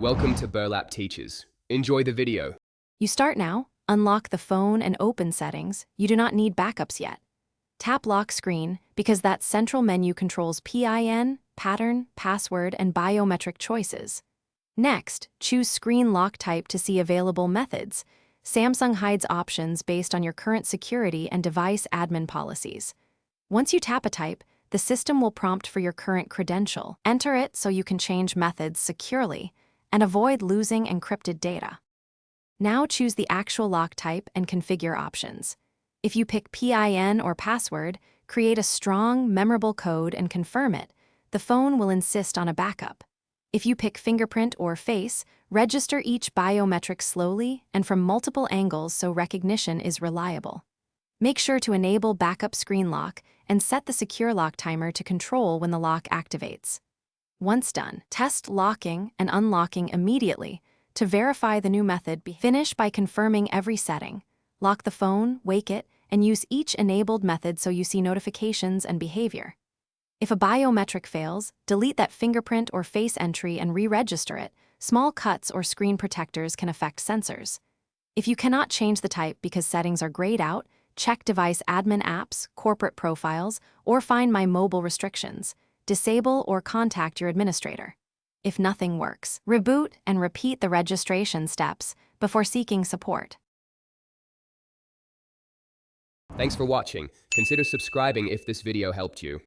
Welcome to Burlap Teachers. Enjoy the video. You start now, unlock the phone and open settings. You do not need backups yet. Tap lock screen because that central menu controls PIN, pattern, password, and biometric choices. Next, choose screen lock type to see available methods. Samsung hides options based on your current security and device admin policies. Once you tap a type, the system will prompt for your current credential. Enter it so you can change methods securely and avoid losing encrypted data. Now choose the actual lock type and configure options. If you pick PIN or password, create a strong, memorable code and confirm it. The phone will insist on a backup. If you pick fingerprint or face, register each biometric slowly and from multiple angles so recognition is reliable. Make sure to enable backup screen lock and set the secure lock timer to control when the lock activates. Once done, test locking and unlocking immediately to verify the new method. Finish by confirming every setting. Lock the phone, wake it, and use each enabled method so you see notifications and behavior. If a biometric fails, delete that fingerprint or face entry and re-register it. Small cuts or screen protectors can affect sensors. If you cannot change the type because settings are grayed out, check device admin apps, corporate profiles, or find My Mobile restrictions. Disable or contact your administrator. If nothing works, reboot and repeat the registration steps before seeking support. Thanks for watching. Consider subscribing if this video helped you.